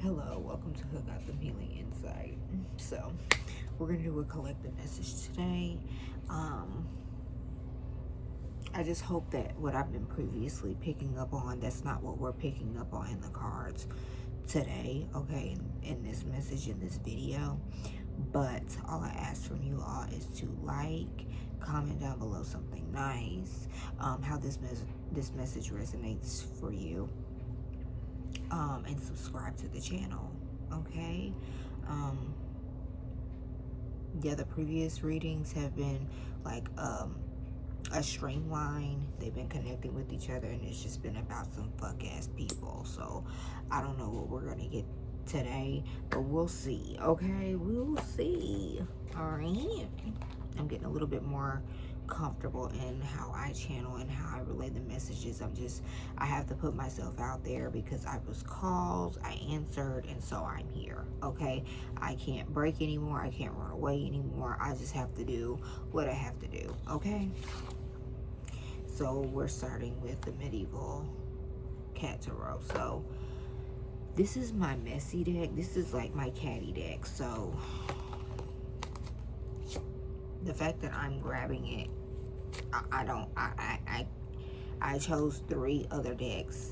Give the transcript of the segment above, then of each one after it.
Hello, welcome to Hook Got Them Healing Insight. So, we're going to do a collective message today. I just hope that what I've been previously picking up on, that's not what we're picking up on in the cards today, okay, in this message, in this video. But all I ask from you all is to like, comment down below something nice, how this message resonates for you. And subscribe to the channel, okay? Yeah, the previous readings have been like a streamline. They've been connecting with each other, and it's just been about some fuck-ass people. So I don't know what we're gonna get today, but we'll see, okay? We'll see. All right, I'm getting a little bit more comfortable in how I channel and how I relay the messages. I have to put myself out there because I was called, I answered, and so I'm here, okay? I can't break anymore, I can't run away anymore. I just have to do what I have to do, okay? So we're starting with the medieval cat tarot. So this is my messy deck. This is like my catty deck. So the fact that I'm grabbing it, I chose 3 other decks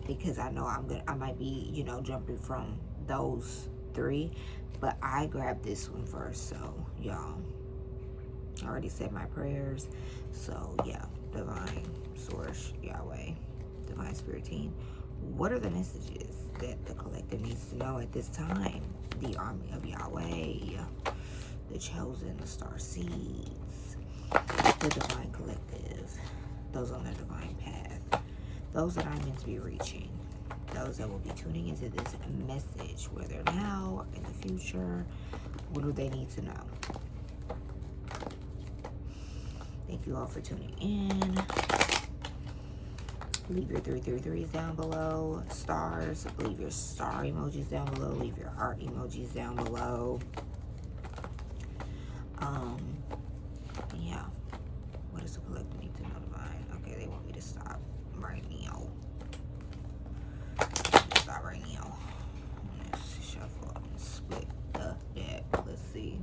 because I know I might be, you know, jumping from those 3, but I grabbed this one first. So y'all, I already said my prayers. So yeah, divine source, Yahweh, divine spirit team, what are the messages that the collective needs to know at this time? The army of Yahweh, the chosen, the star seeds, the divine collective, those on the divine path, those that I'm meant to be reaching, those that will be tuning into this message, whether now or in the future. What do they need to know? Thank you all for tuning in. Leave your 333s down below. Stars, leave your star emojis down below. Leave your heart emojis down below. Yeah. What does the collective need to know, divine? Okay, they want me to stop right now. Stop right now. Let's shuffle and split the deck. Let's see.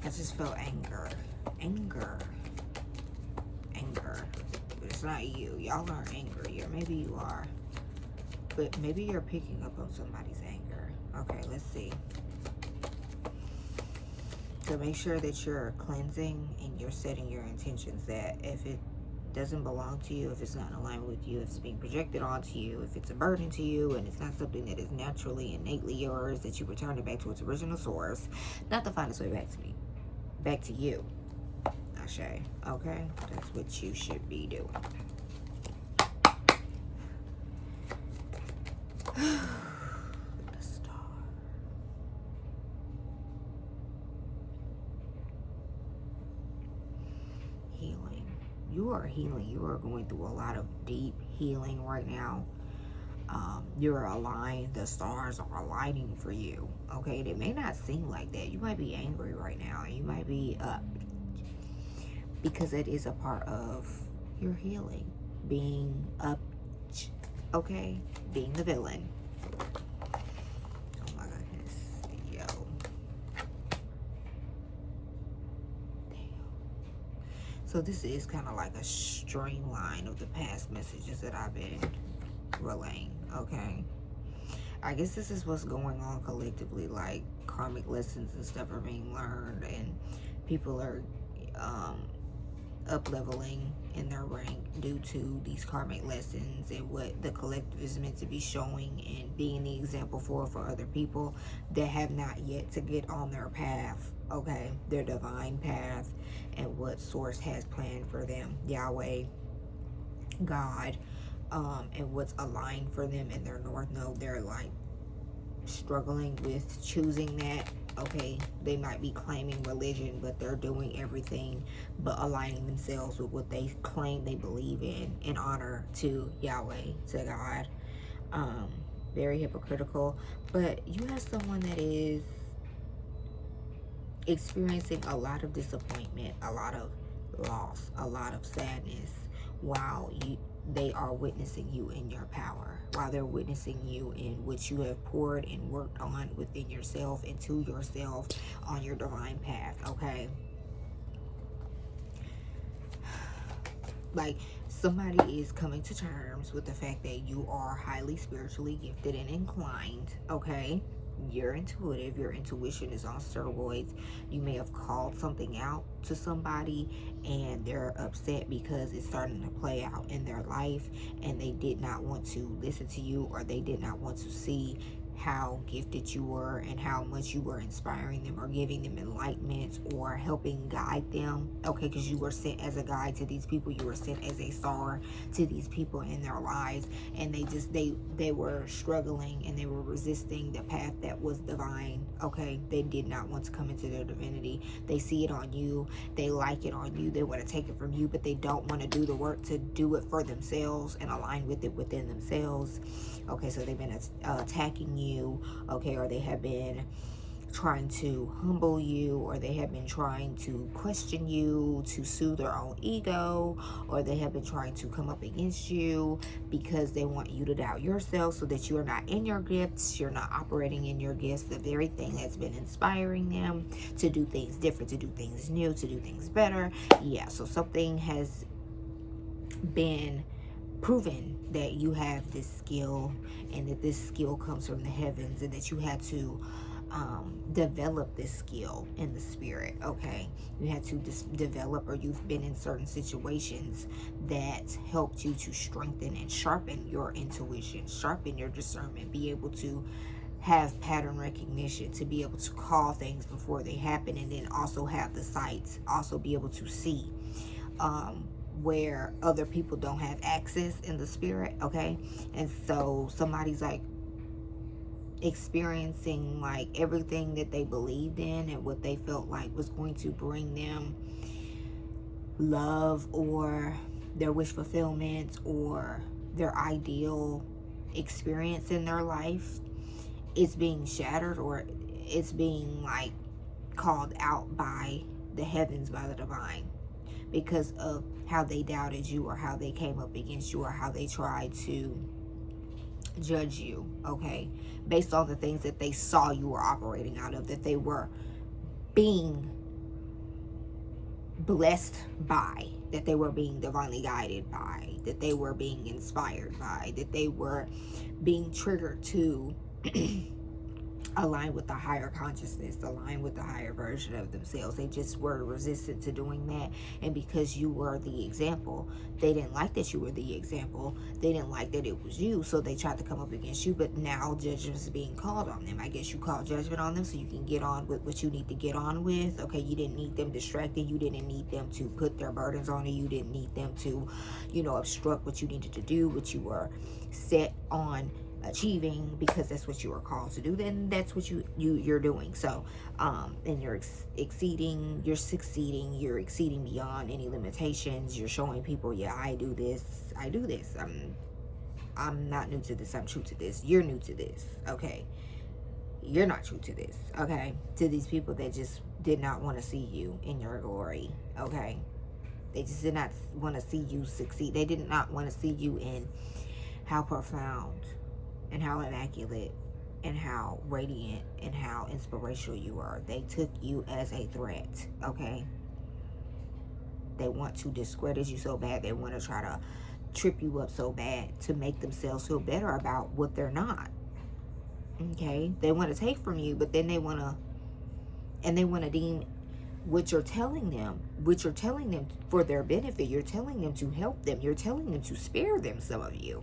I just felt anger. Anger. But it's not you. Y'all aren't angry. Or maybe you are. But maybe you're picking up on somebody's anger. Okay, let's see. So make sure that you're cleansing and you're setting your intentions, that if it doesn't belong to you, if it's not in alignment with you, if it's being projected onto you, if it's a burden to you, and it's not something that is naturally, innately yours, that you return it back to its original source, not to find its way back to me. Back to you, Ashe. Okay, that's what you should be doing. The star. Healing. You are healing. You are going through a lot of deep healing right now. You're aligned. The stars are aligning for you. Okay, it may not seem like that. You might be angry right now. You might be because it is a part of your healing. Being up, okay? Being the villain. Oh my goodness. Yo. Damn. So this is kind of like a streamline of the past messages that I've been relaying, okay? I guess this is what's going on collectively, like karmic lessons and stuff are being learned, and people are up leveling in their rank due to these karmic lessons and what the collective is meant to be showing and being the example for other people that have not yet to get on their path, okay, their divine path, and what source has planned for them, Yahweh, God, and what's aligned for them in their north node. They're like struggling with choosing that. Okay, they might be claiming religion, but they're doing everything but aligning themselves with what they claim they believe in honor to Yahweh, to God. Very hypocritical. But you have someone that is experiencing a lot of disappointment, a lot of loss, a lot of sadness, while they are witnessing you in your power, while they're witnessing you in what you have poured and worked on within yourself, into yourself, on your divine path, okay? Like, somebody is coming to terms with the fact that you are highly spiritually gifted and inclined, okay? You're intuitive. Your intuition is on steroids. You may have called something out to somebody and they're upset because it's starting to play out in their life, and they did not want to listen to you, or they did not want to see how gifted you were and how much you were inspiring them or giving them enlightenment or helping guide them, okay? Because you were sent as a guide to these people. You were sent as a star to these people in their lives, and they were struggling and they were resisting the path that was divine, okay? They did not want to come into their divinity. They see it on you. They like it on you. They want to take it from you, but they don't want to do the work to do it for themselves and align with it within themselves, okay? So they've been attacking you, okay? Or they have been trying to humble you, or they have been trying to question you to soothe their own ego, or they have been trying to come up against you because they want you to doubt yourself, so that you're not in your gifts, you're not operating in your gifts, the very thing that's been inspiring them to do things different, to do things new, to do things better. Yeah, so something has been proven that you have this skill, and that this skill comes from the heavens, and that you had to develop this skill in the spirit, okay? You had to develop, or you've been in certain situations that helped you to strengthen and sharpen your intuition, sharpen your discernment, be able to have pattern recognition, to be able to call things before they happen, and then also have the sights, also be able to see where other people don't have access in the spirit, okay? And so somebody's like experiencing like everything that they believed in and what they felt like was going to bring them love, or their wish fulfillment, or their ideal experience in their life. It's being shattered, or it's being like called out by the heavens, by the divine, because of how they doubted you, or how they came up against you, or how they tried to judge you, okay? Based on the things that they saw you were operating out of, that they were being blessed by, that they were being divinely guided by, that they were being inspired by, that they were being triggered to align with the higher consciousness, align with the higher version of themselves. They just were resistant to doing that. And because you were the example, they didn't like that you were the example. They didn't like that it was you, so they tried to come up against you. But now judgment is being called on them. I guess you call judgment on them so you can get on with what you need to get on with, okay? You didn't need them distracted. You didn't need them to put their burdens on you. You didn't need them to, obstruct what you needed to do, what you were set on achieving, because that's what you are called to do. Then that's what you're doing. So and you're succeeding, you're exceeding beyond any limitations. You're showing people, yeah, I do this, I'm not new to this, I'm true to this. You're new to this, okay? You're not true to this, okay? To these people that just did not want to see you in your glory, okay? They just did not want to see you succeed. They did not want to see you in how profound and how immaculate and how radiant and how inspirational you are. They took you as a threat, okay? They want to discredit you so bad. They want to try to trip you up so bad to make themselves feel better about what they're not, okay? They want to take from you, but then they want to deem what you're telling them for their benefit. You're telling them to help them. You're telling them to spare them, some of you.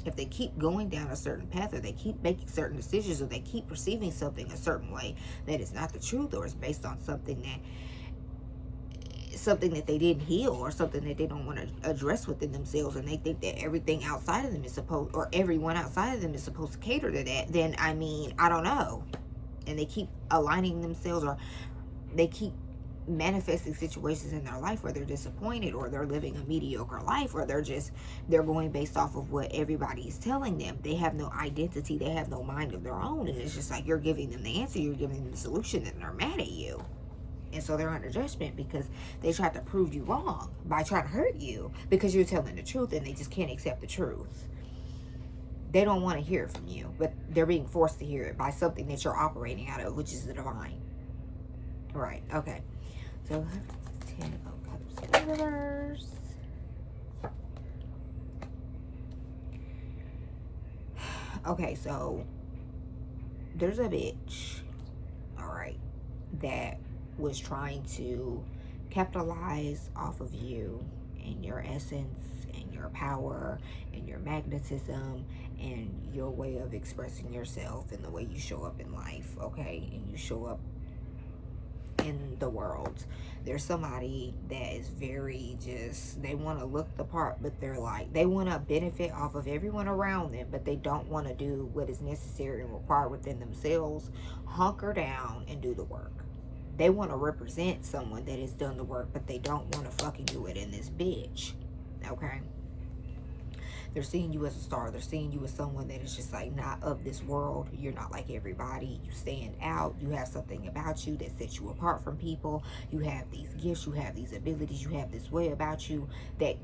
If they keep going down a certain path, or they keep making certain decisions, or they keep perceiving something a certain way that is not the truth, or is based on something that they didn't heal, or something that they don't want to address within themselves, and they think that everything outside of them is supposed, or everyone outside of them is supposed to cater to that, then I don't know. And they keep aligning themselves, or they keep manifesting situations in their life where they're disappointed, or they're living a mediocre life, or they're going based off of what everybody is telling them. They have no identity, they have no mind of their own, and it's just like you're giving them the answer, you're giving them the solution, and they're mad at you. And so they're under judgment because they tried to prove you wrong by trying to hurt you because you're telling the truth, and they just can't accept the truth. They don't want to hear it from you, but they're being forced to hear it by something that you're operating out of, which is the divine. Right, okay. So, 10 of Cups in reverse. Okay, so there's a bitch, alright, that was trying to capitalize off of you and your essence and your power and your magnetism and your way of expressing yourself and the way you show up in life, okay? And you show up in the world. There's somebody that is very just, they want to look the part, but they're like, they want to benefit off of everyone around them, but they don't want to do what is necessary and required within themselves. Hunker down and do the work. They want to represent someone that has done the work, but they don't want to fucking do it in this bitch. Okay? They're seeing you as a star. They're seeing you as someone that is just like not of this world. You're not like everybody. You stand out. You have something about you that sets you apart from people. You have these gifts. You have these abilities. You have this way about you that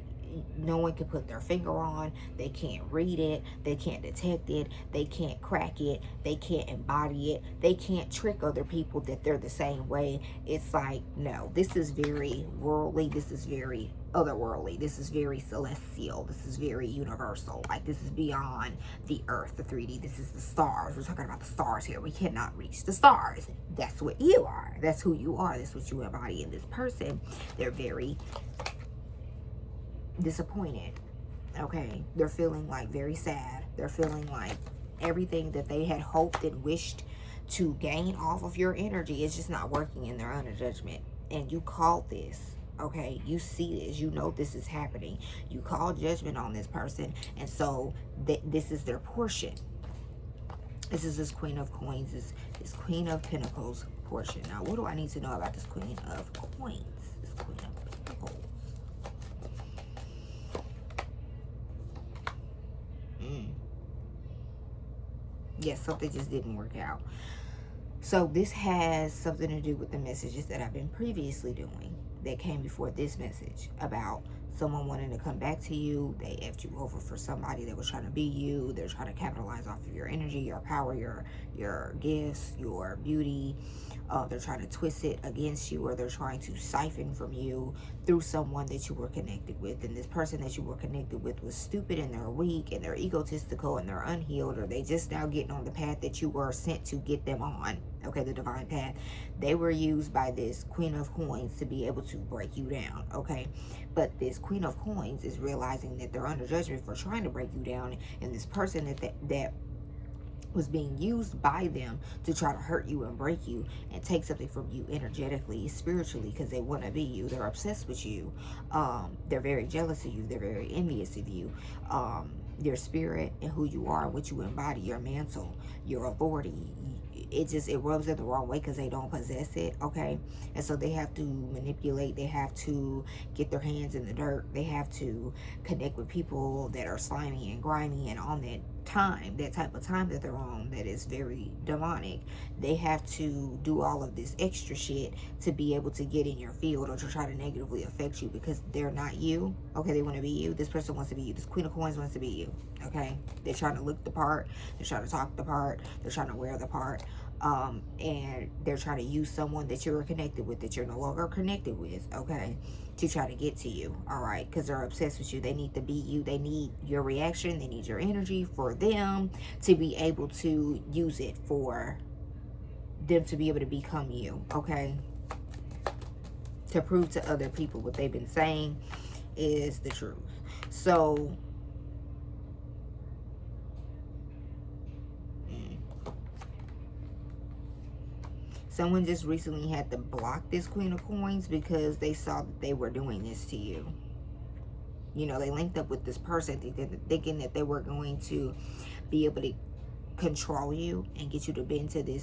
no one can put their finger on. They can't read it. They can't detect it. They can't crack it. They can't embody it. They can't trick other people that they're the same way. It's like, no, this is very worldly. This is very otherworldly. This is very celestial. This is very universal. Like, this is beyond the earth, the 3D. This is the stars. We're talking about the stars here. We cannot reach the stars. That's what you are. That's who you are. That's what you embody in this person. They're very disappointed. Okay, they're feeling like very sad. They're feeling like everything that they had hoped and wished to gain off of your energy is just not working, and they're under judgment. And you called this. Okay, you see this, you know this is happening. You call judgment on this person, and so this is their portion. This is this Queen of Coins, this Queen of Pentacles portion. Now, what do I need to know about this Queen of Coins? This Queen of Pentacles. Yes, something just didn't work out. So this has something to do with the messages that I've been previously doing that came before this message about someone wanting to come back to you. They effed you over for somebody that was trying to be you. They're trying to capitalize off of your energy, your power, your gifts, your beauty. They're trying to twist it against you, or they're trying to siphon from you through someone that you were connected with. And this person that you were connected with was stupid, and they're weak, and they're egotistical, and they're unhealed, or they just now getting on the path that you were sent to get them on. Okay, the divine path. They were used by this Queen of Coins to be able to break you down. Okay, but this Queen of Coins is realizing that they're under judgment for trying to break you down, and this person that was being used by them to try to hurt you and break you and take something from you energetically, spiritually, because they want to be you. They're obsessed with you. They're very jealous of you. They're very envious of you. Your spirit and who you are, what you embody, your mantle, your authority. It rubs it the wrong way because they don't possess it. Okay, and so they have to manipulate. They have to get their hands in the dirt. They have to connect with people that are slimy and grimy, and on that time, that type of time that they're on, that is very demonic. They have to do all of this extra shit to be able to get in your field or to try to negatively affect you, because they're not you. Okay, they want to be you. This person wants to be you. This Queen of Coins wants to be you. Okay, they're trying to look the part. They're trying to talk the part. They're trying to wear the part. And they're trying to use someone that you're connected with, that you're no longer connected with, okay, to try to get to you, all right, because they're obsessed with you. They need to be you. They need your reaction. They need your energy for them to be able to use it for them to be able to become you, okay, to prove to other people what they've been saying is the truth. So someone just recently had to block this Queen of Coins because they saw that they were doing this to you. You know, they linked up with this person thinking that they were going to be able to control you and get you to bend to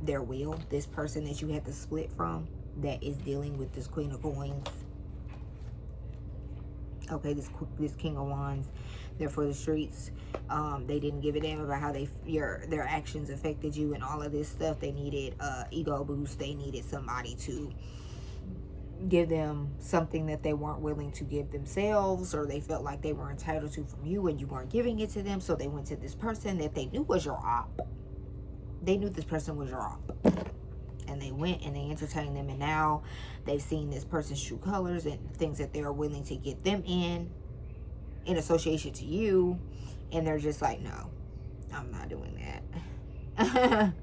their will. This person that you had to split from that is dealing with this Queen of Coins. Okay, this King of Wands. They're for the streets. They didn't give a damn about how their actions affected you and all of this stuff. They needed ego boost. They needed somebody to give them something that they weren't willing to give themselves, or they felt like they were entitled to from you and you weren't giving it to them. So they went to this person that they knew was your op. They knew this person was your op. And they went and they entertained them, and now they've seen this person's true colors and things that they're willing to get them in association to you, and they're just like, no, I'm not doing that.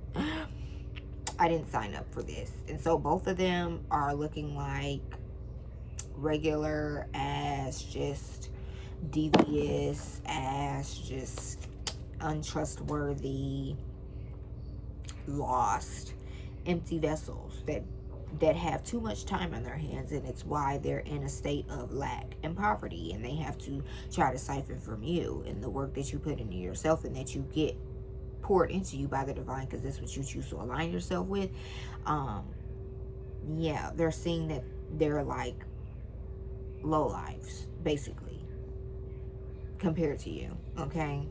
I didn't sign up for this. And so both of them are looking like regular as just devious, as just untrustworthy, lost, empty vessels that have too much time on their hands, and it's why they're in a state of lack and poverty, and they have to try to siphon from you and the work that you put into yourself and that you get poured into you by the divine, because that's what you choose to align yourself with. Yeah, they're seeing that they're like low lives basically compared to you, okay?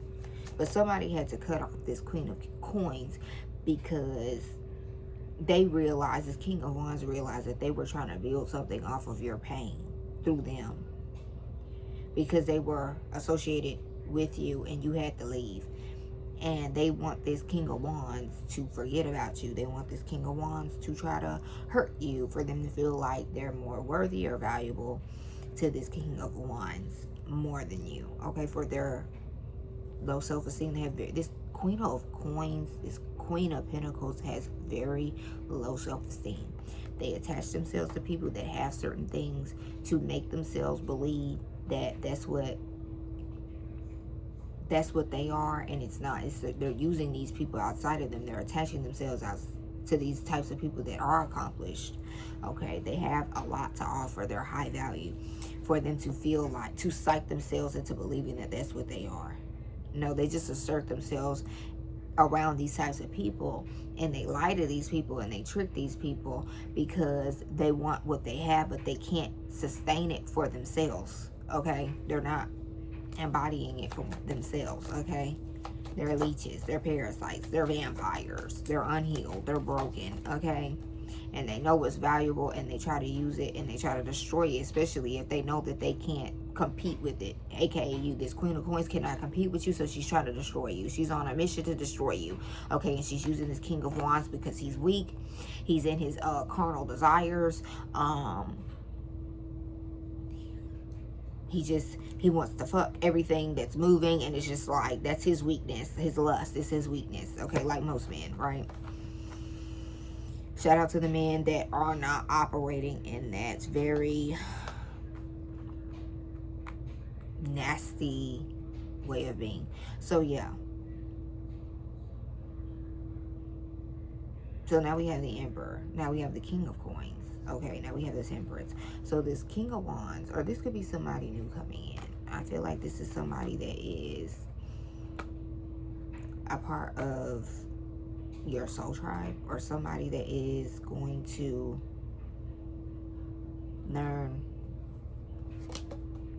But somebody had to cut off this Queen of Coins because they realized, this King of Wands realized that they were trying to build something off of your pain through them, because they were associated with you and you had to leave. And they want this King of Wands to forget about you. They want this King of Wands to try to hurt you, for them to feel like they're more worthy or valuable to this King of Wands more than you, okay? For their low self-esteem, they have this Queen of Coins, this Queen of Pentacles has very low self-esteem. They attach themselves to people that have certain things to make themselves believe that that's what they are, and it's not. It's that they're using these people outside of them. They're attaching themselves out to these types of people that are accomplished, okay? They have a lot to offer. They're high value, for them to feel like, to psych themselves into believing that that's what they are. No, they just assert themselves around these types of people, and they lie to these people and they trick these people because they want what they have, but they can't sustain it for themselves, okay? They're not embodying it for themselves, okay? They're leeches, they're parasites, they're vampires, they're unhealed, they're broken, okay? And they know what's valuable, and they try to use it, and they try to destroy it, especially if they know that they can't compete with it. AKA you, this Queen of Coins cannot compete with you, so she's trying to destroy you. She's on a mission to destroy you, okay? And she's using this King of Wands because he's weak. He's in his carnal desires. He wants to fuck everything that's moving, and it's just like, that's his weakness. His lust is his weakness, okay? Like most men, right? Shout out to the men that are not operating in that very nasty way of being. So yeah, so now we have the Emperor, now we have the King of Coins, okay? Now we have this Temperance. So this King of Wands, or this could be somebody new coming in. I feel like this is somebody that is a part of your soul tribe, or somebody that is going to learn,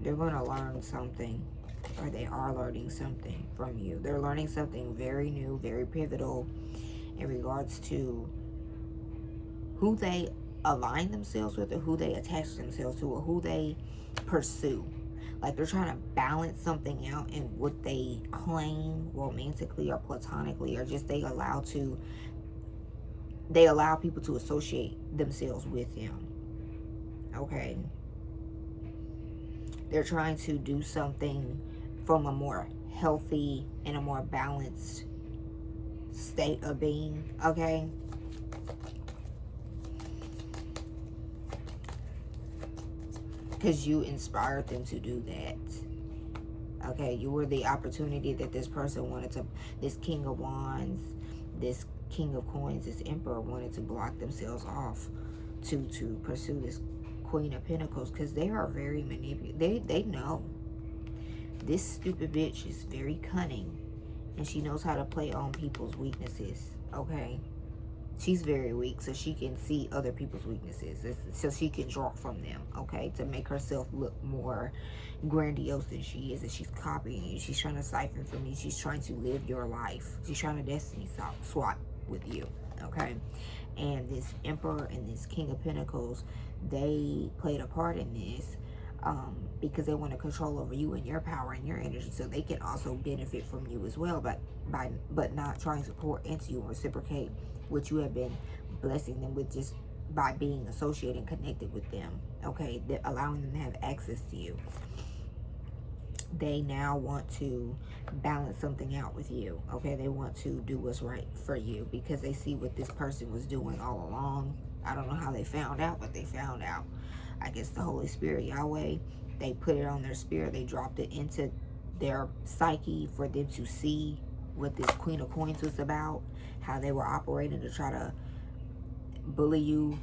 they're going to learn something, or they are learning something from you. They're learning something very new, very pivotal in regards to who they align themselves with, or who they attach themselves to, or who they pursue. Like, they're trying to balance something out in what they claim romantically or platonically, or just they allow people to associate themselves with them, okay? They're trying to do something from a more healthy and a more balanced state of being, okay? Because you inspired them to do that, okay? You were the opportunity that this person wanted to, this King of Wands, this King of Coins, this Emperor wanted to block themselves off to pursue this Queen of Pentacles, because they are very manipulative. They know this stupid bitch is very cunning, and she knows how to play on people's weaknesses, okay? She's very weak, so she can see other people's weaknesses, so she can draw from them, okay, to make herself look more grandiose than she is. And she's copying you. She's trying to siphon from you. She's trying to live your life. She's trying to destiny swap with you, Okay, and this Emperor and this King of Pentacles, they played a part in this, because they want to control over you and your power and your energy, so they can also benefit from you as well, but not trying to pour into you and reciprocate what you have been blessing them with, just by being associated and connected with them. Okay, allowing them to have access to you. They now want to balance something out with you. Okay, they want to do what's right for you because they see what this person was doing all along. I don't know how they found out, but they found out. I guess the Holy Spirit, Yahweh, they put it on their spirit. They dropped it into their psyche for them to see what this Queen of Coins was about, how they were operating to try to bully you,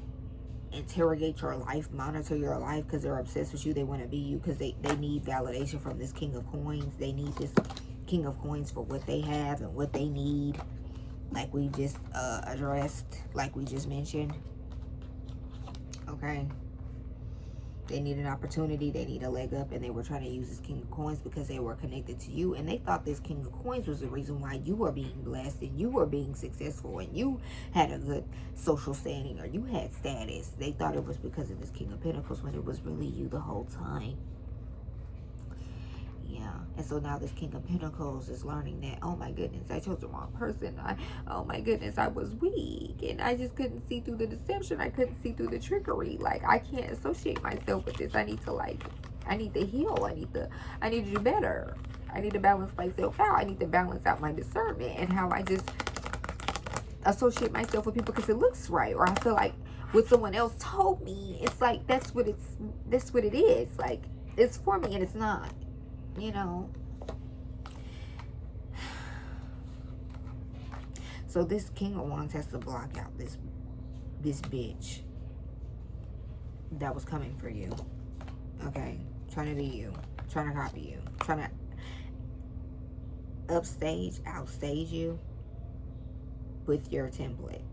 interrogate your life, monitor your life, because they're obsessed with you. They want to be you because they need validation from this King of Coins. They need this King of Coins for what they have and what they need, like we just addressed, like we just mentioned. Okay, they need an opportunity, they need a leg up, and they were trying to use this King of Coins because they were connected to you, and they thought this King of Coins was the reason why you were being blessed and you were being successful and you had a good social standing or you had status. They thought it was because of this King of Pentacles when it was really you the whole time. Yeah, and so now this King of Pentacles is learning that, oh my goodness, I chose the wrong person. Oh my goodness, I was weak and I just couldn't see through the deception. I couldn't see through the trickery. Like, I can't associate myself with this. I need to heal. I need to do better. I need to balance myself out. I need to balance out my discernment and how I just associate myself with people because it looks right, or I feel like what someone else told me, it's like that's what it is. Like, it's for me and it's not. You know, so this King of Wands has to block out this bitch that was coming for you. Okay, trying to be you, trying to copy you, trying to outstage you with your template.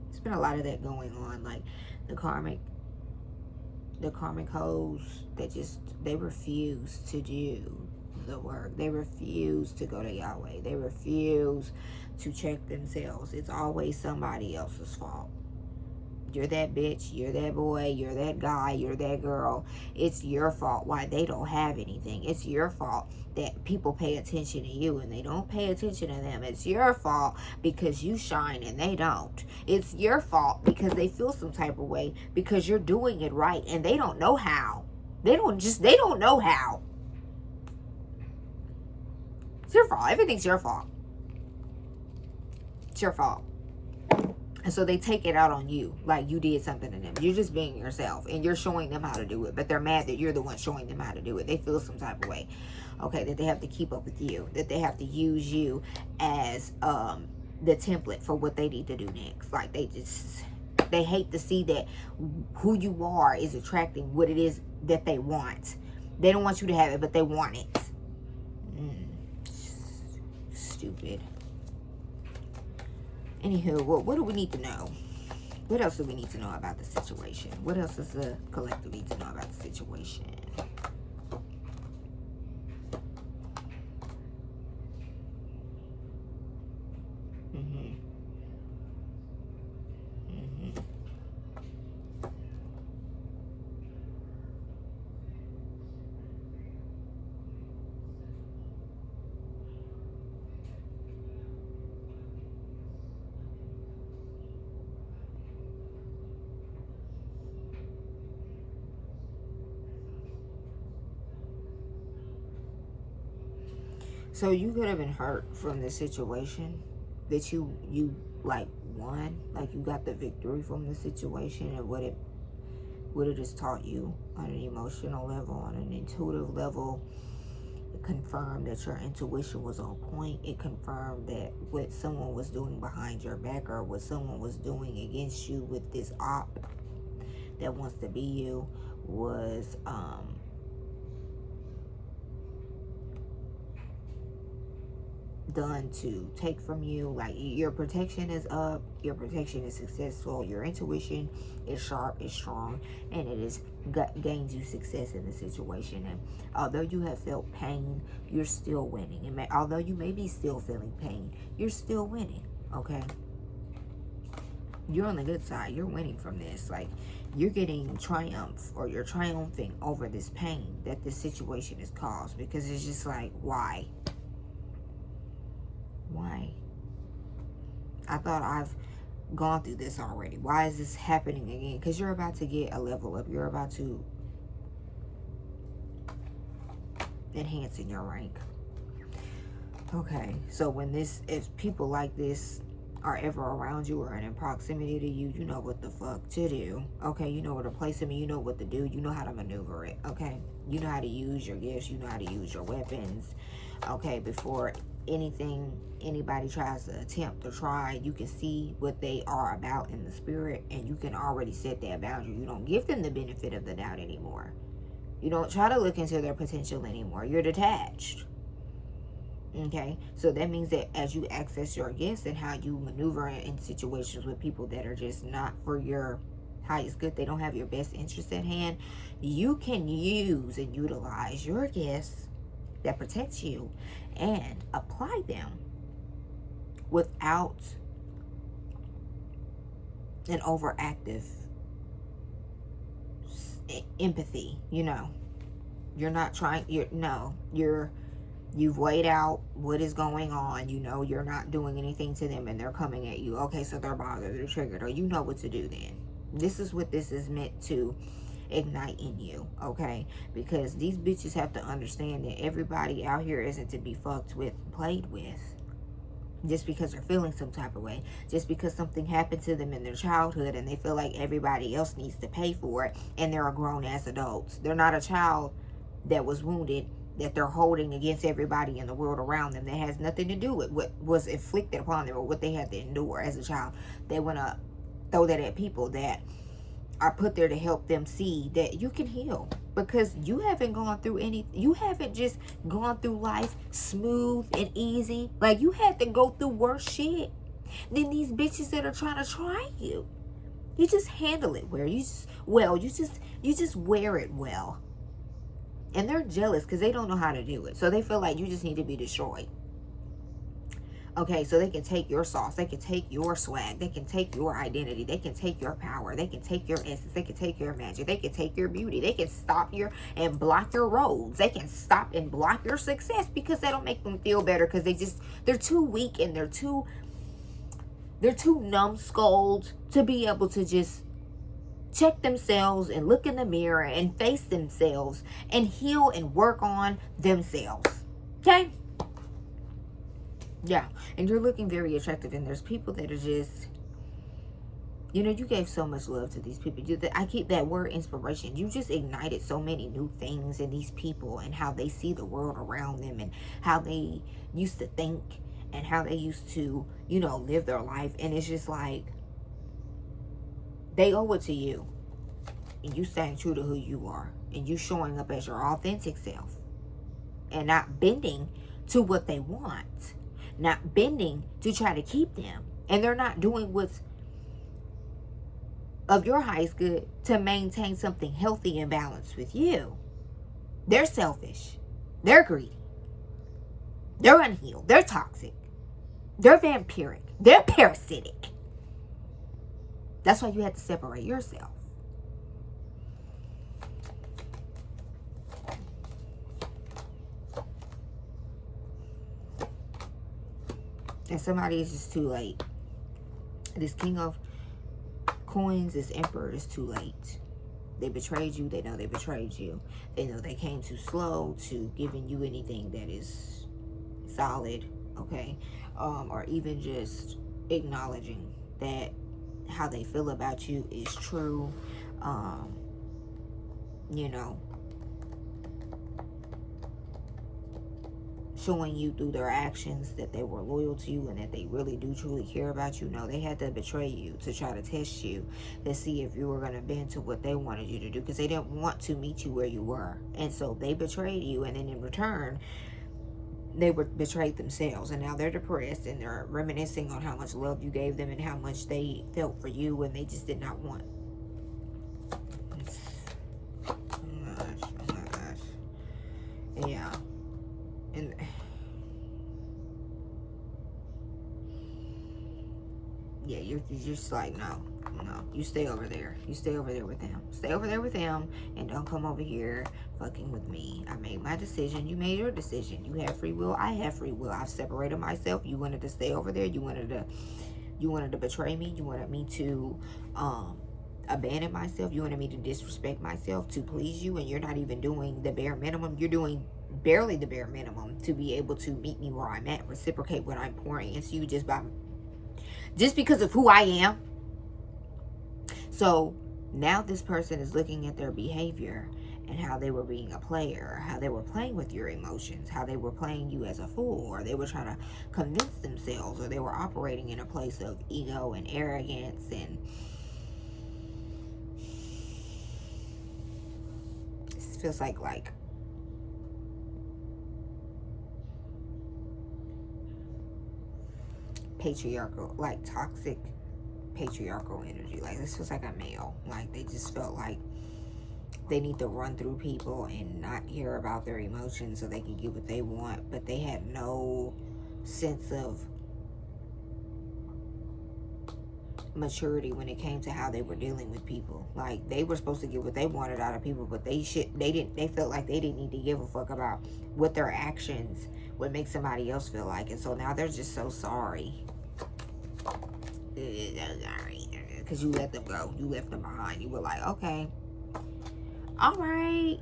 There's been a lot of that going on, like the karmic hoes that they refuse to do the work. They refuse to go to Yahweh. They refuse to check themselves. It's always somebody else's fault. You're that bitch, you're that boy, you're that guy, you're that girl. It's your fault why they don't have anything. It's your fault that people pay attention to you and they don't pay attention to them. It's your fault because you shine and they don't. It's your fault because they feel some type of way because you're doing it right and they don't know how. They don't know how. It's your fault. Everything's your fault. It's your fault. And so they take it out on you, like you did something to them. You're just being yourself, and you're showing them how to do it. But they're mad that you're the one showing them how to do it. They feel some type of way, okay, that they have to keep up with you, that they have to use you as the template for what they need to do next. Like, they hate to see that who you are is attracting what it is that they want. They don't want you to have it, but they want it. Stupid. Anywho, what do we need to know? What else do we need to know about the situation? What else does the collective need to know about the situation? So you could have been hurt from this situation that you like won, like you got the victory from the situation and what it has taught you on an emotional level, on an intuitive level. It confirmed that your intuition was on point. It confirmed that what someone was doing behind your back or what someone was doing against you with this op that wants to be you was done to take from you. Like, your protection is up, your protection is successful, your intuition is sharp, is strong, and it is gained you success in the situation. And although you have felt pain, you're still winning. And although you may be still feeling pain, you're still winning. Okay, you're on the good side. You're winning from this. Like, you're getting triumph, or you're triumphing over this pain that this situation has caused, because it's just like, why? I thought I've gone through this already. Why is this happening again? Because you're about to get a level up. You're about to enhance in your rank. Okay, so if people like this are ever around you or in proximity to you, you know what the fuck to do. Okay, you know where to place them, and you know what to do. You know how to maneuver it. Okay, you know how to use your gifts. You know how to use your weapons. Okay, before anybody tries to attempt or try, you can see what they are about in the spirit, and you can already set that boundary. You don't give them the benefit of the doubt anymore. You don't try to look into their potential anymore. You're detached. Okay, so that means that as you access your gifts and how you maneuver in situations with people that are just not for your highest good, they don't have your best interest at hand, you can use and utilize your gifts that protect you and apply them without an overactive empathy. You know, you're not trying, you've weighed out what is going on. You know, you're not doing anything to them, and they're coming at you. Okay, so they're bothered, they're triggered, or you know what to do then. This is what this is meant to ignite in you, okay? Because these bitches have to understand that everybody out here isn't to be fucked with, played with, just because they're feeling some type of way, just because something happened to them in their childhood and they feel like everybody else needs to pay for it, and they're a grown-ass adults. They're not a child that was wounded that they're holding against everybody in the world around them. That has nothing to do with what was inflicted upon them or what they had to endure as a child. They want to throw that at people that are put there to help them see that you can heal, because you haven't gone through you haven't just gone through life smooth and easy. Like, you had to go through worse shit than these bitches that are trying to try you. You just handle it well. You just wear it well. And they're jealous because they don't know how to do it. So they feel like you just need to be destroyed. Okay, so they can take your sauce. They can take your swag. They can take your identity. They can take your power. They can take your essence. They can take your magic. They can take your beauty. They can stop and block your roads. They can stop and block your success because they don't make them feel better, because they're too weak, and they're too numbskulled to be able to just check themselves and look in the mirror and face themselves and heal and work on themselves. Okay? Yeah. And you're looking very attractive, and there's people that are just, you know, you gave so much love to these people. I keep that word inspiration. You just ignited so many new things in these people, and how they see the world around them, and how they used to think, and how they used to, you know, live their life. And it's just like, they owe it to you. And you staying true to who you are. And you showing up as your authentic self. And not bending to what they want. Not bending to try to keep them. And they're not doing what's of your highest good to maintain something healthy and balanced with you. They're selfish. They're greedy. They're unhealed. They're toxic. They're vampiric. They're parasitic. That's why you have to separate yourself. And somebody is just too late. This King of Coins, this Emperor, is too late. They betrayed you. They know they betrayed you. They know they came too slow to giving you anything that is solid, okay? Or even just acknowledging that how they feel about you is true. You know, showing you through their actions that they were loyal to you and that they really do truly care about you. No, they had to betray you to try to test you, to see if you were going to bend to what they wanted you to do, because they didn't want to meet you where you were. And so they betrayed you, and then in return, they were betrayed themselves, and now they're depressed, and they're reminiscing on how much love you gave them and how much they felt for you, and they just did not want. Oh my gosh, oh my gosh. Yeah. And yeah, you're just like, no, you stay over there. You stay over there with them. Stay over there with them, and don't come over here fucking with me. I made my decision. You made your decision. You have free will. I have free will. I've separated myself. You wanted to stay over there. You wanted to betray me. You wanted me to abandon myself. You wanted me to disrespect myself to please you, and you're not even doing the bare minimum. You're doing barely the bare minimum to be able to meet me where I'm at, reciprocate what I'm pouring into you just because of who I am. So now this person is looking at their behavior and how they were being a player, how they were playing with your emotions, how they were playing you as a fool, or they were trying to convince themselves, or they were operating in a place of ego and arrogance, and it feels like patriarchal, like toxic patriarchal energy. Like, this feels like a male. Like, they just felt like they need to run through people and not hear about their emotions so they can get what they want, but they had no sense of maturity when it came to how they were dealing with people. Like, they were supposed to get what they wanted out of people, but they felt like they didn't need to give a fuck about what their actions would make somebody else feel like. And so now they're just so sorry. Because you let them go. You left them behind. You were like, okay, all right,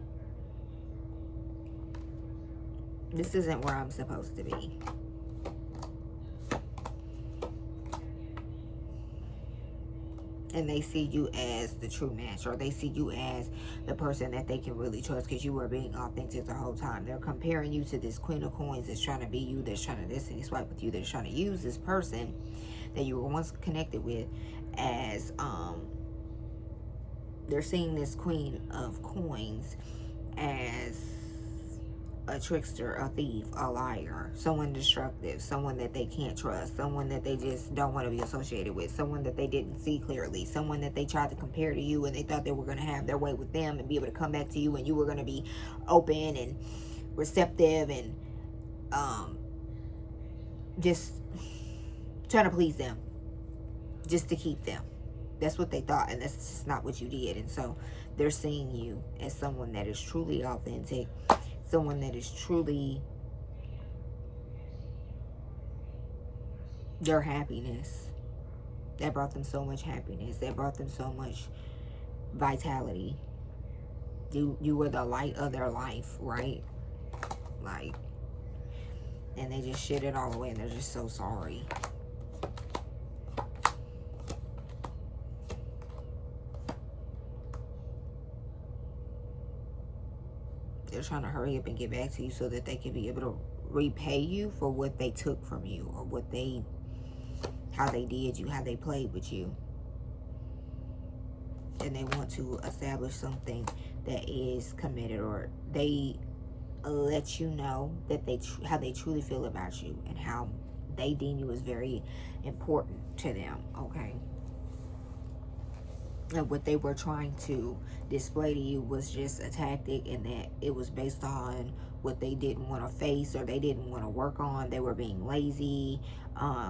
this isn't where I'm supposed to be. And they see you as the true match, or they see you as the person that they can really trust because you were being authentic the whole time. They're comparing you to this Queen of Coins that's trying to be you, that's trying to destiny swipe with you, that's trying to use this person that you were once connected with as, they're seeing this Queen of Coins as a trickster, a thief, a liar, someone destructive, someone that they can't trust, someone that they just don't want to be associated with, someone that they didn't see clearly, someone that they tried to compare to you and they thought they were going to have their way with them and be able to come back to you and you were going to be open and receptive and just trying to please them just to keep them. That's what they thought, and that's just not what you did. And so they're seeing you as someone that is truly authentic, someone that is truly their happiness. That brought them so much happiness. That brought them so much vitality. You were the light of their life, right? Like, and they just shit it all away, and they're just so sorry. They're trying to hurry up and get back to you so that they can be able to repay you for what they took from you, or how they did you, how they played with you. And they want to establish something that is committed, or they let you know that how they truly feel about you and how they deem you as very important to them, okay? And what they were trying to display to you was just a tactic, and that it was based on what they didn't want to face or they didn't want to work on. They were being lazy.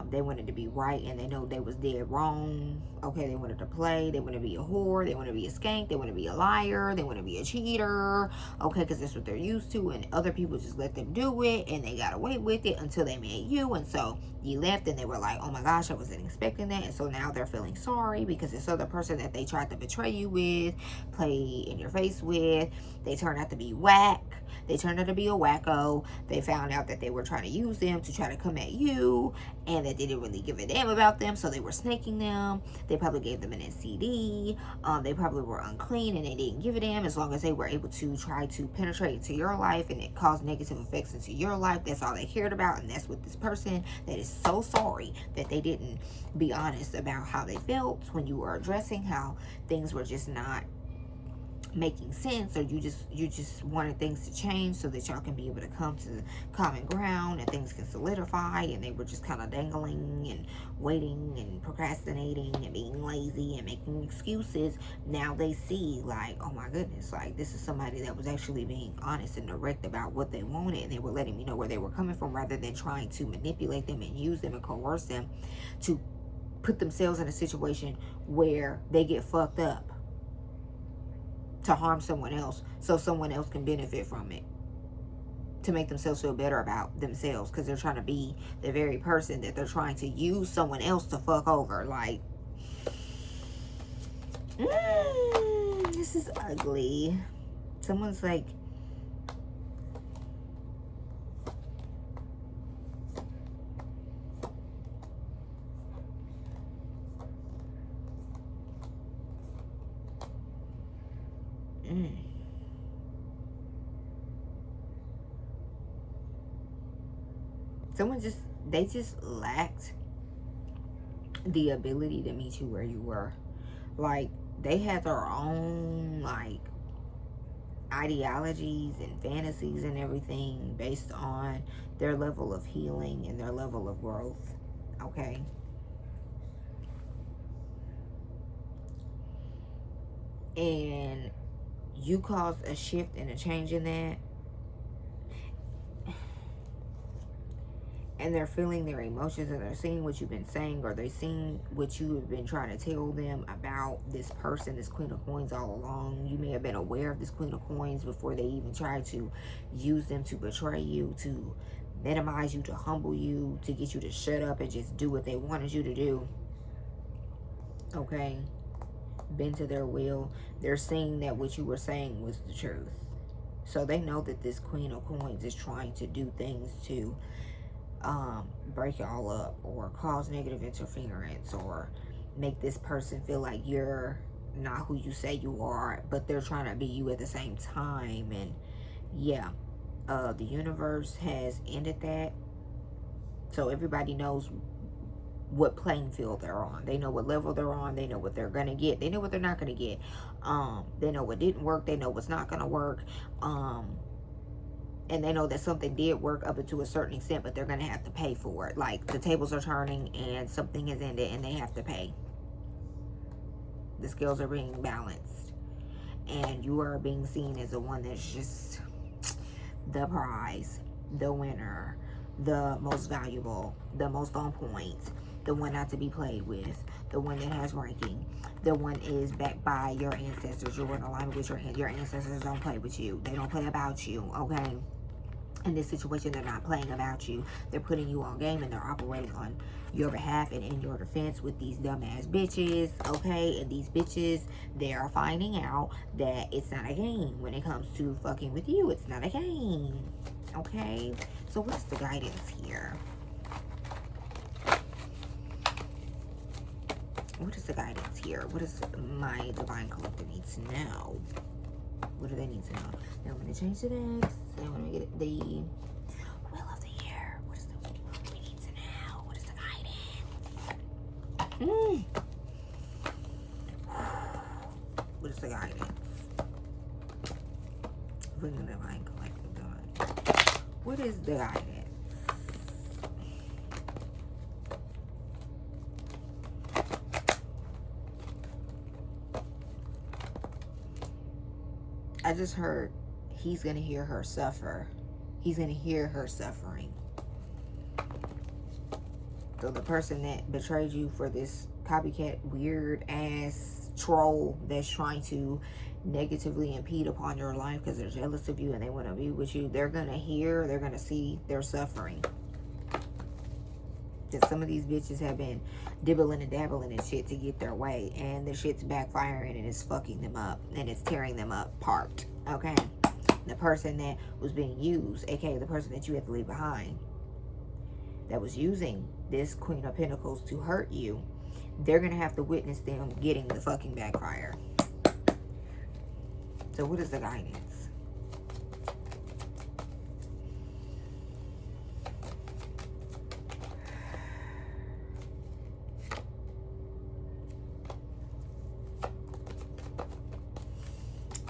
They wanted to be right, and they know they was dead wrong. Okay, they wanted to play. They want to be a whore. They want to be a skank. They want to be a liar. They want to be a cheater. Okay, because that's what they're used to, and other people just let them do it, and they got away with it until they met you. And so you left, and they were like, oh my gosh, I wasn't expecting that. And so now they're feeling sorry because this other person that they tried to betray you with, play in your face with, they turned out to be whack. They turned out to be a wacko. They found out that they were trying to use them to try to come at you, and that they didn't really give a damn about them, so they were snaking them. They probably gave them an STD. They probably were unclean, and they didn't give a damn as long as they were able to try to penetrate into your life, and it caused negative effects into your life. That's all they cared about, and that's what this person that is so sorry that they didn't be honest about how they felt when you were addressing how things were just not making sense, or you just wanted things to change so that y'all can be able to come to common ground and things can solidify, and they were just kind of dangling and waiting and procrastinating and being lazy and making excuses. Now they see, like, oh my goodness, like, this is somebody that was actually being honest and direct about what they wanted, and they were letting me know where they were coming from, rather than trying to manipulate them and use them and coerce them to put themselves in a situation where they get fucked up to harm someone else so someone else can benefit from it, to make themselves feel better about themselves, because they're trying to be the very person that they're trying to use someone else to fuck over. Like, this is ugly. Someone's like, they just lacked the ability to meet you where you were. Like, they had their own, like, ideologies and fantasies and everything based on their level of healing and their level of growth. Okay? And you caused a shift and a change in that, and they're feeling their emotions, and they're seeing what you've been saying, or they're seeing what you have been trying to tell them about this person, this Queen of Coins, all along. You may have been aware of this Queen of Coins before they even tried to use them to betray you, to minimize you, to humble you, to get you to shut up and just do what they wanted you to do. Okay? Bend to their will. They're seeing that what you were saying was the truth. So they know that this Queen of Coins is trying to do things to break y'all up, or cause negative interference, or make this person feel like you're not who you say you are, but they're trying to be you at the same time. And yeah, the universe has ended that, so everybody knows what playing field they're on. They know what level they're on. They know what they're gonna get. They know what they're not gonna get. They know what didn't work. They know what's not gonna work. And they know that something did work up to a certain extent, but they're going to have to pay for it. Like, the tables are turning and something has ended and they have to pay. The scales are being balanced. And you are being seen as the one that's just the prize, the winner, the most valuable, the most on point, the one not to be played with, the one that has ranking, the one is backed by your ancestors. You're in alignment with your ancestors. Don't play with you. They don't play about you, okay? In this situation, they're not playing about you. They're putting you on game, and they're operating on your behalf and in your defense with these dumbass bitches, okay? And these bitches, they are finding out that it's not a game when it comes to fucking with you. It's not a game, okay? So what's the guidance here? What is the guidance here? What does my divine collective need to know? What do they need to know? They want me to change the decks. They want me to get the Wheel of the Year. What is the we need to know? What is the guidance? What is the guidance? Bring the divine collective done. What is the guidance? I just heard he's going to hear her suffer. He's going to hear her suffering. So the person that betrayed you for this copycat, weird ass troll that's trying to negatively impede upon your life because they're jealous of you and they want to be with you, they're going to hear, they're going to see their suffering. That some of these bitches have been dibbling and dabbling and shit to get their way, and the shit's backfiring and it's fucking them up and it's tearing them apart, okay? The person that was being used, aka the person that you had to leave behind, that was using this Queen of Pentacles to hurt you, they're gonna have to witness them getting the fucking backfire. So what is the guidance?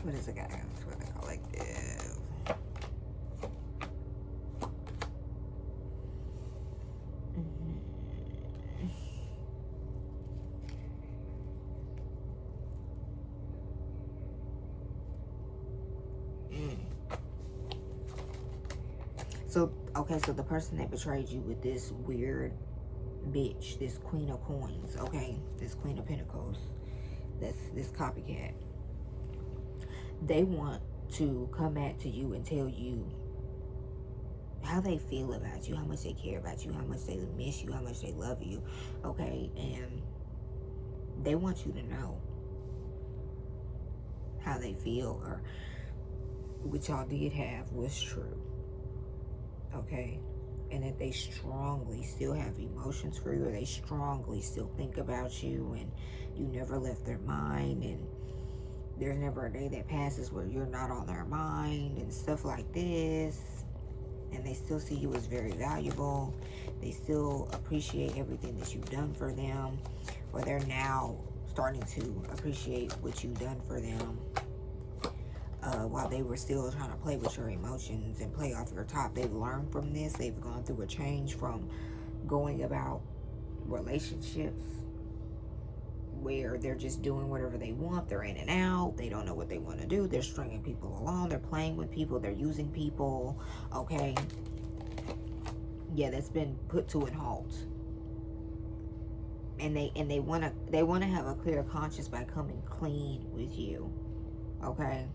What is guidance for the collective. So, okay, so the person that betrayed you with this weird bitch, this Queen of Coins, okay, this Queen of Pentacles, that's this copycat, they want to come back to you and tell you how they feel about you, how much they care about you, how much they miss you, how much they love you, okay, and they want you to know how they feel, or what y'all did have was true, okay, and that they strongly still have emotions for you, or they strongly still think about you, and you never left their mind, and there's never a day that passes where you're not on their mind, and stuff like this, and they still see you as very valuable. They still appreciate everything that you've done for them, or they're now starting to appreciate what you've done for them. While they were still trying to play with your emotions and play off your top, they've learned from this. They've gone through a change from going about relationships where they're just doing whatever they want. They're in and out. They don't know what they want to do. They're stringing people along. They're playing with people. They're using people. Okay. Yeah, that's been put to an halt. And they want to have a clear conscience by coming clean with you. Okay.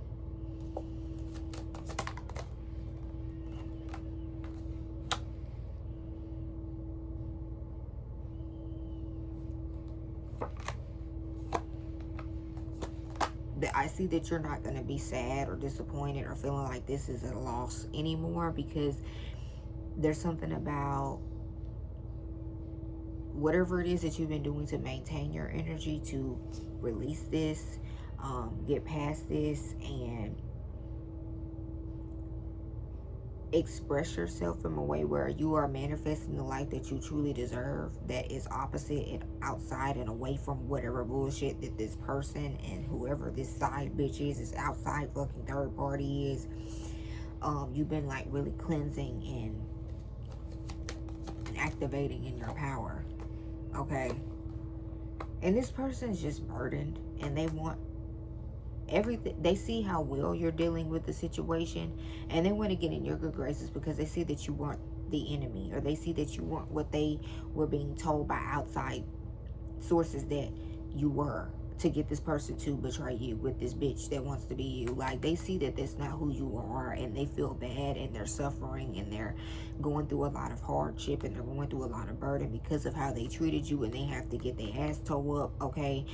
I see that you're not going to be sad or disappointed or feeling like this is a loss anymore, because there's something about whatever it is that you've been doing to maintain your energy, to release this, get past this, and express yourself in a way where you are manifesting the life that you truly deserve, that is opposite and outside and away from whatever bullshit that this person and whoever this side bitch is, this outside fucking third party is. You've been like really cleansing and activating in your power, okay? And this person's just burdened, and they want everything. They see how well you're dealing with the situation, and they want to get in your good graces because they see that you weren't the enemy, or they see that you weren't what they were being told by outside sources that you were, to get this person to betray you with this bitch that wants to be you. Like, they see that that's not who you are, and they feel bad, and they're suffering, and they're going through a lot of hardship, and they're going through a lot of burden because of how they treated you, and they have to get their ass toe up, okay?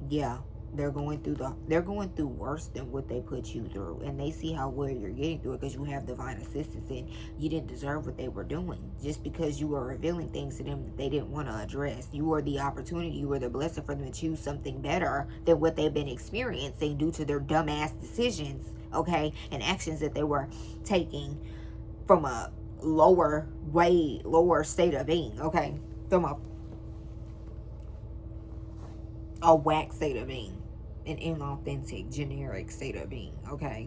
Yeah, they're going through worse than what they put you through, and they see how well you're getting through it because you have divine assistance, and you didn't deserve what they were doing just because you were revealing things to them that they didn't want to address. You were the opportunity, you were the blessing for them to choose something better than what they've been experiencing due to their dumbass decisions, okay, and actions that they were taking from a lower state of being, okay, from a whack state of being, an inauthentic, generic state of being, okay?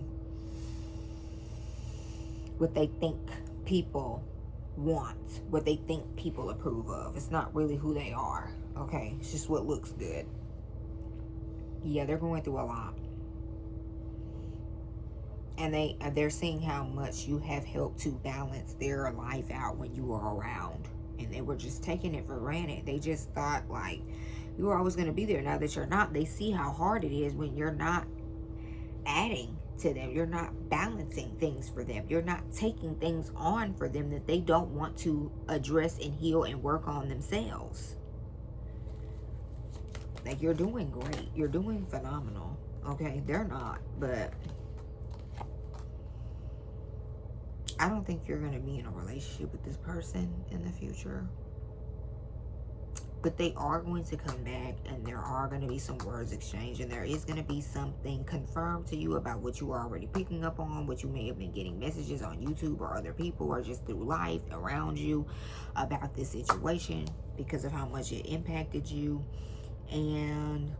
What they think people want, what they think people approve of. It's not really who they are, okay? It's just what looks good. Yeah, they're going through a lot. And they're seeing how much you have helped to balance their life out when you were around. And they were just taking it for granted. They just thought, like, you were always going to be there. Now that you're not, they see how hard it is when you're not adding to them. You're not balancing things for them. You're not taking things on for them that they don't want to address and heal and work on themselves. Like, you're doing great. You're doing phenomenal. Okay? They're not. But I don't think you're going to be in a relationship with this person in the future. But they are going to come back, and there are going to be some words exchanged, and there is going to be something confirmed to you about what you are already picking up on, what you may have been getting messages on YouTube or other people or just through life around you about this situation because of how much it impacted you. And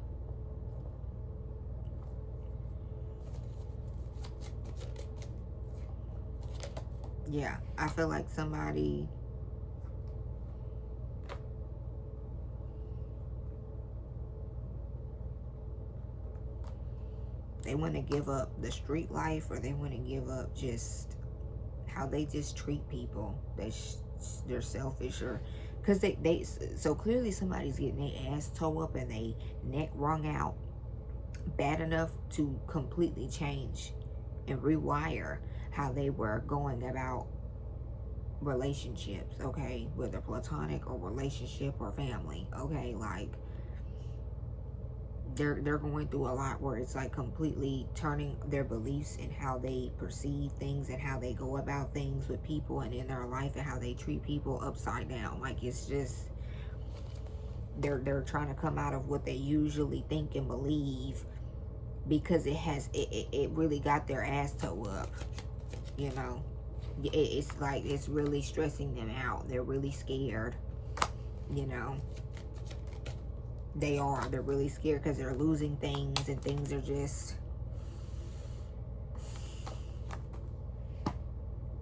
yeah, I feel like somebody, they want to give up the street life, or they want to give up just how they just treat people. They're selfish, or because they so clearly somebody's getting their ass towed up and they neck wrung out bad enough to completely change and rewire how they were going about relationships, okay, whether platonic or relationship or family, okay, like they're going through a lot where it's like completely turning their beliefs and how they perceive things and how they go about things with people and in their life and how they treat people upside down. Like, it's just they're trying to come out of what they usually think and believe, because it really got their ass toe up, you know. It's like it's really stressing them out. They're really scared, you know. They're really scared because they're losing things, and things are just,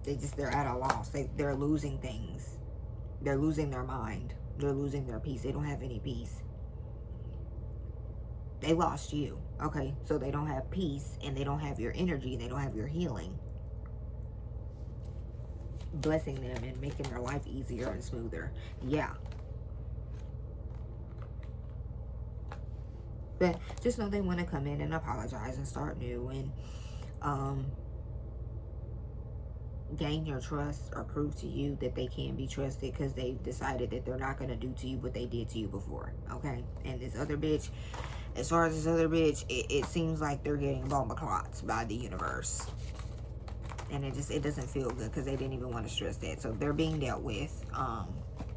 they're at a loss. They're losing things. They're losing their mind. They're losing their peace. They don't have any peace. They lost you, okay? So they don't have peace, and they don't have your energy, and they don't have your healing blessing them and making their life easier and smoother. Yeah. But just know they want to come in and apologize and start new and gain your trust, or prove to you that they can be trusted, because they've decided that they're not going to do to you what they did to you before, okay? And this other bitch, as far as this other bitch, it seems like they're getting bomba clots by the universe. And it doesn't feel good, because they didn't even want to stress that. So they're being dealt with.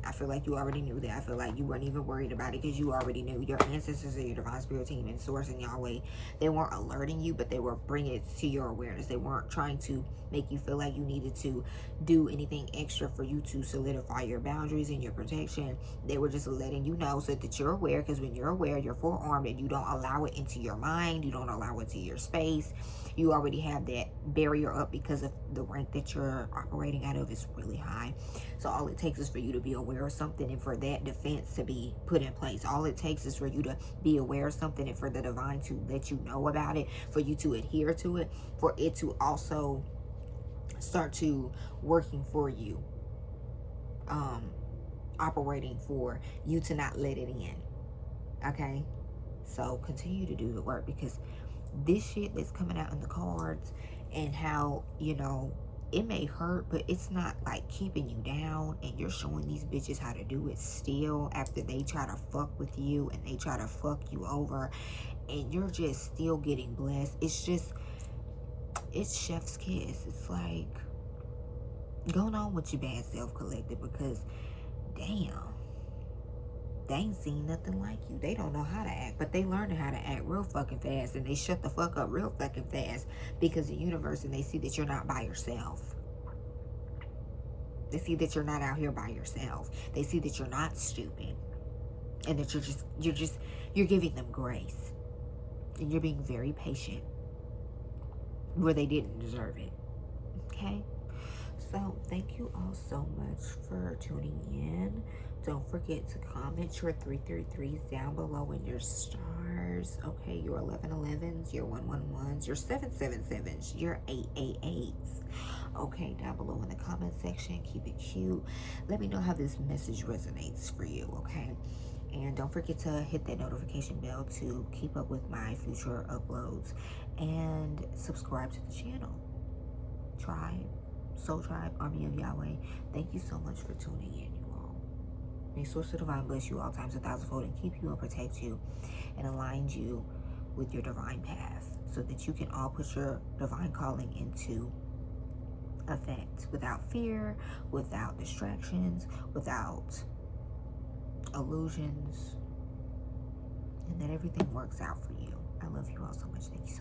I feel like you already knew that. I feel like you weren't even worried about it, because you already knew. Your ancestors or your divine spirit team and source and Yahweh, they weren't alerting you, but they were bringing it to your awareness. They weren't trying to make you feel like you needed to do anything extra for you to solidify your boundaries and your protection. They were just letting you know so that you're aware, because when you're aware, you're forearmed, and you don't allow it into your mind. You don't allow it to your space. You already have that barrier up, because of the rank that you're operating out of is really high. So all it takes is for you to be aware of something, and for that defense to be put in place. All it takes is for you to be aware of something, and for the divine to let you know about it, for you to adhere to it, for it to also start to working for you, operating for you to not let it in. Okay? So continue to do the work, because this shit that's coming out in the cards, and how, you know, it may hurt, but it's not like keeping you down, and you're showing these bitches how to do it still, after they try to fuck with you and they try to fuck you over, and you're just still getting blessed. It's just, it's chef's kiss. It's like, going on with your bad self, collective, because damn, they ain't seen nothing like you. They don't know how to act, but they learning how to act real fucking fast, and they shut the fuck up real fucking fast, because the universe, and they see that you're not by yourself. They see that you're not out here by yourself. They see that you're not stupid, and that you're giving them grace, and you're being very patient where they didn't deserve it. Okay? So thank you all so much for tuning in. Don't forget to comment your 333s down below, and your stars, okay? Your 1111s, your 111s, your 777s, your 888s, okay? Down below in the comment section. Keep it cute. Let me know how this message resonates for you, okay? And don't forget to hit that notification bell to keep up with my future uploads, and subscribe to the channel. Tribe, Soul Tribe, Army of Yahweh, thank you so much for tuning in, you all. May Source of Divine bless you all times 1,000-fold, and keep you and protect you, and align you with your divine path, so that you can all put your divine calling into effect without fear, without distractions, without illusions, and that everything works out for you. I love you all so much. Thank you so much.